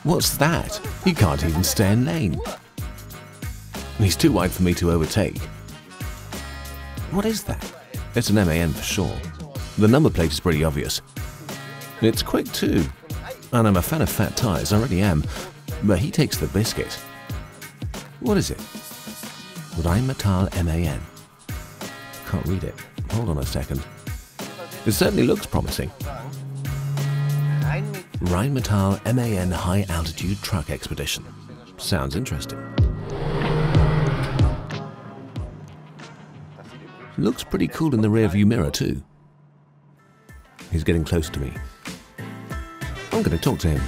What's that? He can't even stay in lane. He's too wide for me to overtake. What is that? It's an MAN for sure. The number plate is pretty obvious. It's quick too. And I'm a fan of fat tyres, I really am. But he takes the biscuit. What is it? Rheinmetall MAN. Can't read it. Hold on a second. It certainly looks promising. Rheinmetall MAN High Altitude Truck Expedition. Sounds interesting. Looks pretty cool in the rearview mirror too. He's getting close to me. I'm going to talk to him.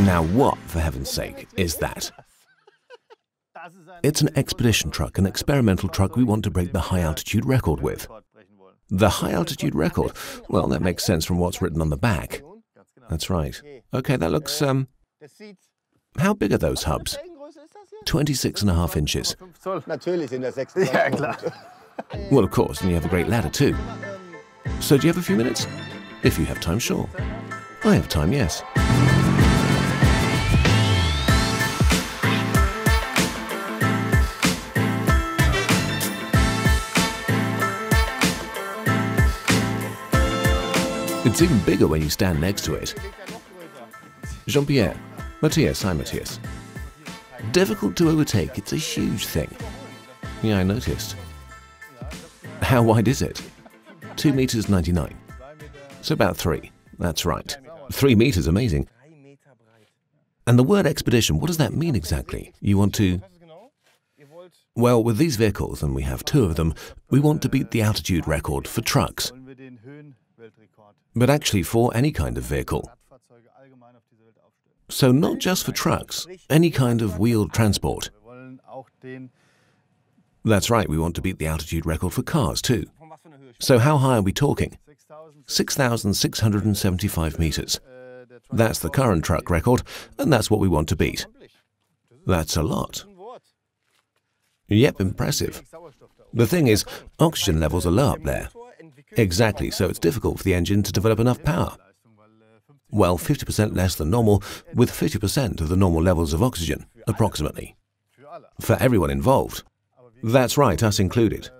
Now what, for heaven's sake, is that? It's an expedition truck, an experimental truck we want to break the high-altitude record with. The high-altitude record? Well, that makes sense from what's written on the back. That's right. Okay, that looks, how big are those hubs? 26.5 inches. Well, of course, and you have a great ladder too. So do you have a few minutes? If you have time, sure. I have time, yes. It's even bigger when you stand next to it. Jean Pierre. Matthias, hi Matthias. Difficult to overtake, it's a huge thing. Yeah, I noticed. How wide is it? 2 meters 99. So about 3. That's right. 3 meters, amazing. And the word expedition, what does that mean exactly? You want to... Well, with these vehicles, and we have 2 of them, we want to beat the altitude record for trucks. But actually for any kind of vehicle. So not just for trucks, any kind of wheeled transport. That's right, we want to beat the altitude record for cars too. So how high are we talking? 6,675 meters. That's the current truck record, and that's what we want to beat. That's a lot. Yep, impressive. The thing is, oxygen levels are low up there. Exactly, so it's difficult for the engine to develop enough power. Well, 50% less than normal, with 50% of the normal levels of oxygen, approximately. For everyone involved. That's right, us included.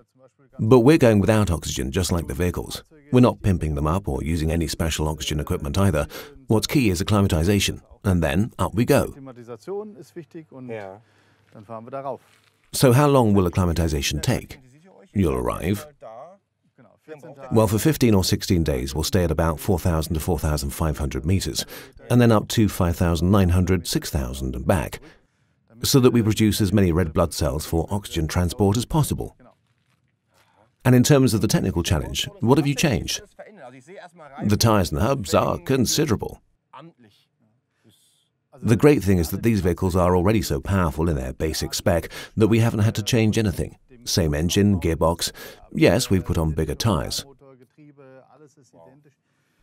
But we're going without oxygen, just like the vehicles. We're not pimping them up or using any special oxygen equipment either. What's key is acclimatization, and then up we go. So how long will acclimatization take? You'll arrive. Well, for 15 or 16 days, we'll stay at about 4,000 to 4,500 meters, and then up to 5,900, 6,000 and back, so that we produce as many red blood cells for oxygen transport as possible. And in terms of the technical challenge, what have you changed? The tires and hubs are considerable. The great thing is that these vehicles are already so powerful in their basic spec that we haven't had to change anything. Same engine, gearbox. Yes, we've put on bigger tires.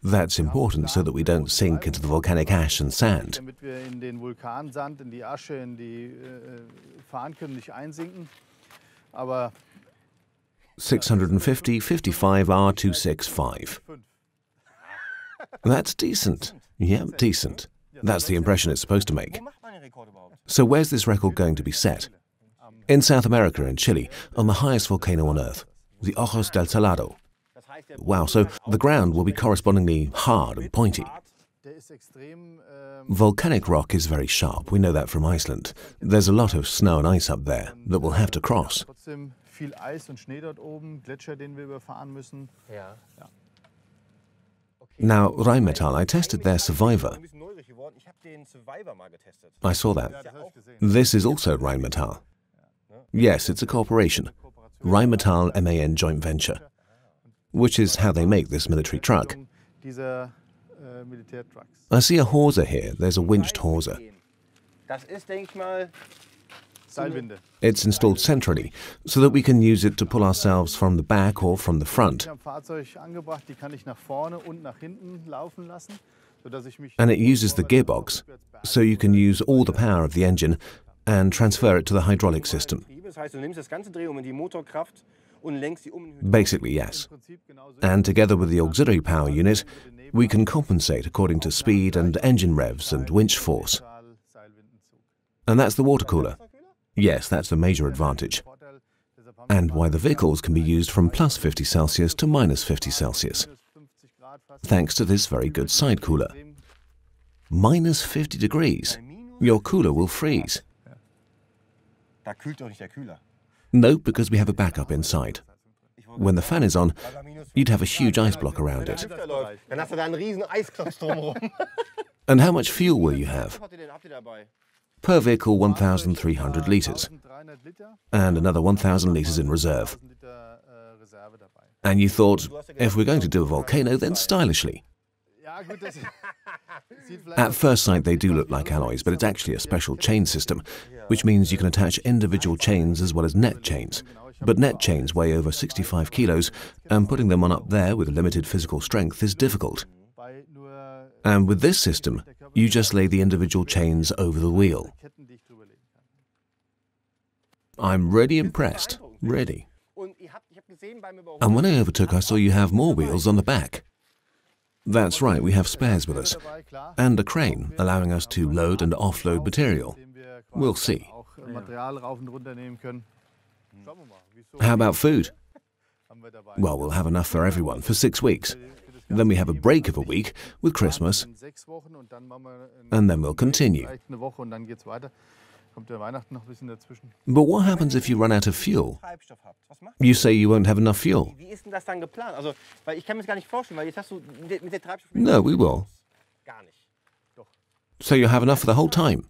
That's important so that we don't sink into the volcanic ash and sand. 650, 55 R265. That's decent. Yep, decent. That's the impression it's supposed to make. So where's this record going to be set? In South America and Chile, on the highest volcano on Earth, the Ojos del Salado. Wow, so the ground will be correspondingly hard and pointy. Volcanic rock is very sharp, we know that from Iceland. There's a lot of snow and ice up there that we'll have to cross. Now, Rheinmetall, I tested their Survivor. I saw that. This is also Rheinmetall. Yes, it's a corporation. Rheinmetall MAN joint venture. Which is how they make this military truck. I see a hawser here. There's a winched hawser. It's installed centrally, so that we can use it to pull ourselves from the back or from the front. And it uses the gearbox, so you can use all the power of the engine and transfer it to the hydraulic system. Basically, yes. And together with the auxiliary power unit, we can compensate according to speed and engine revs and winch force. And that's the water cooler. Yes, that's the major advantage. And why the vehicles can be used from plus 50 Celsius to minus 50 Celsius, thanks to this very good side cooler. Minus 50 degrees. Your cooler will freeze. No, because we have a backup inside. When the fan is on, you'd have a huge ice block around it. And how much fuel will you have? Per vehicle, 1,300 litres, and another 1,000 litres in reserve. And you thought, if we're going to do a volcano, then stylishly. At first sight, they do look like alloys, but it's actually a special chain system, which means you can attach individual chains as well as net chains. But net chains weigh over 65 kilos, and putting them on up there with limited physical strength is difficult. And with this system, you just lay the individual chains over the wheel. I'm really impressed, really. And when I overtook, I saw you have more wheels on the back. That's right, we have spares with us, and a crane allowing us to load and offload material. We'll see. How about food? Well, we'll have enough for everyone for 6 weeks. Then we have a break of a week with Christmas, and then we'll continue. But what happens if you run out of fuel? You say you won't have enough fuel. No, we will. So you'll have enough for the whole time.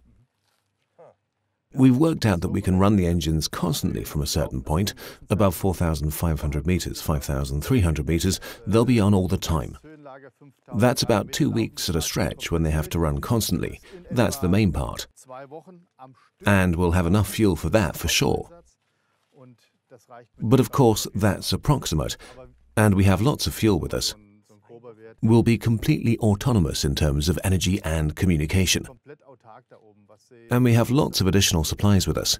We've worked out that we can run the engines constantly from a certain point, above 4,500 meters, 5,300 meters, they'll be on all the time. That's about 2 weeks at a stretch when they have to run constantly. That's the main part. And we'll have enough fuel for that for sure. But of course, that's approximate, and we have lots of fuel with us. We'll be completely autonomous in terms of energy and communication. And we have lots of additional supplies with us.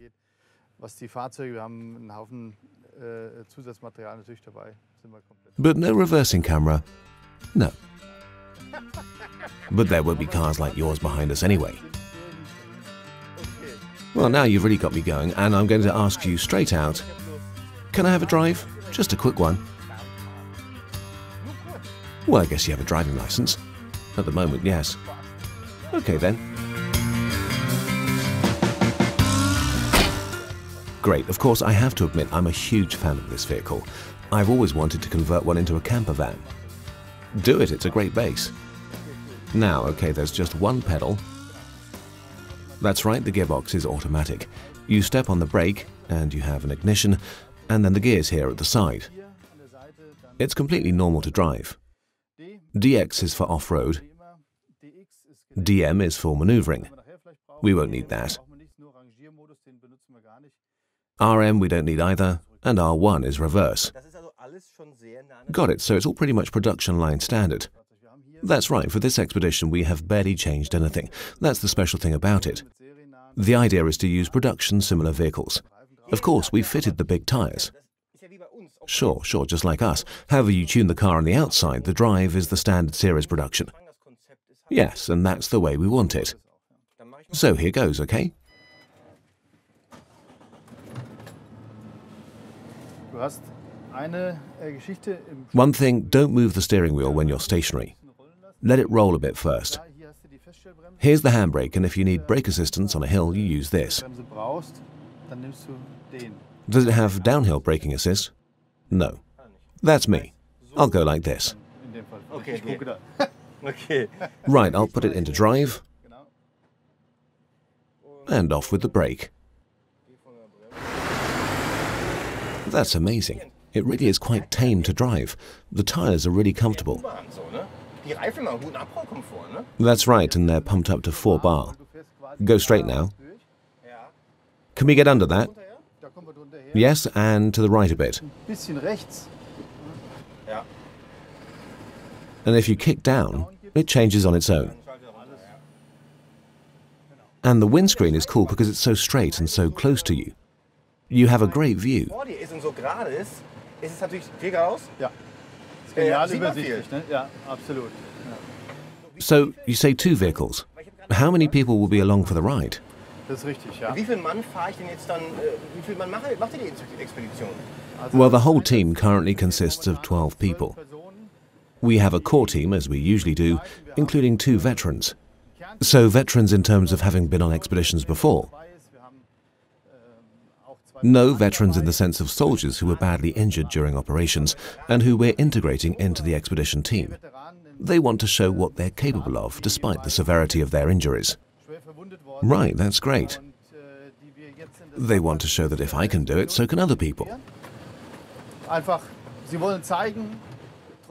But no reversing camera, no. But there won't be cars like yours behind us anyway. Well, now you've really got me going, and I'm going to ask you straight out, can I have a drive? Just a quick one. Well, I guess you have a driving license. At the moment, yes. Okay then. Great. Of course, I have to admit I'm a huge fan of this vehicle. I've always wanted to convert one into a camper van. Do it, it's a great base. Now, okay, there's just one pedal. That's right, the gearbox is automatic. You step on the brake, and you have an ignition, and then the gears here at the side. It's completely normal to drive. DX is for off-road. DM is for maneuvering. We won't need that. RM we don't need either, and R1 is reverse. Got it, so it's all pretty much production line standard. That's right, for this expedition we have barely changed anything. That's the special thing about it. The idea is to use production similar vehicles. Of course, we've fitted the big tyres. Sure, just like us. However you tune the car on the outside, the drive is the standard series production. Yes, and that's the way we want it. So here goes, okay? One thing, don't move the steering wheel when you're stationary. Let it roll a bit first. Here's the handbrake, and if you need brake assistance on a hill, you use this. Does it have downhill braking assist? No. That's me. I'll go like this. Right, I'll put it into drive. And off with the brake. That's amazing. It really is quite tame to drive. The tyres are really comfortable. That's right, and they're pumped up to 4 bar. Go straight now. Can we get under that? Yes, and to the right a bit. And if you kick down, it changes on its own. And the windscreen is cool because it's so straight and so close to you. You have a great view. So, you say 2 vehicles. How many people will be along for the ride? Well, the whole team currently consists of 12 people. We have a core team, as we usually do, including 2 veterans. So veterans in terms of having been on expeditions before. No veterans in the sense of soldiers who were badly injured during operations and who we're integrating into the expedition team. They want to show what they're capable of despite the severity of their injuries. Right, that's great. They want to show that if I can do it, so can other people.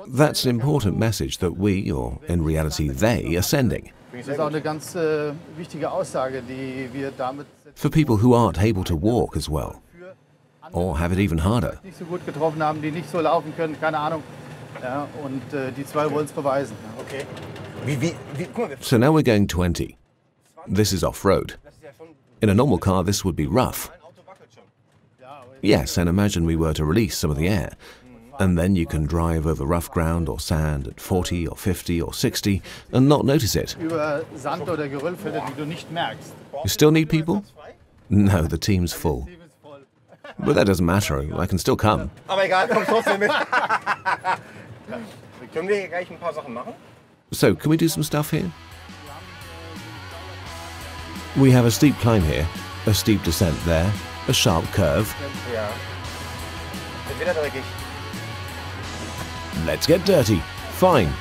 That's an important message that we, or in reality they, are sending. For people who aren't able to walk as well, or have it even harder. So now we're going 20. This is off-road. In a normal car, this would be rough. Yes, and imagine we were to release some of the air, and then you can drive over rough ground or sand at 40 or 50 or 60 and not notice it. You still need people? No, the team's full. But that doesn't matter, I can still come. So, can we do some stuff here? We have a steep climb here, a steep descent there, a sharp curve. Let's get dirty. Fine.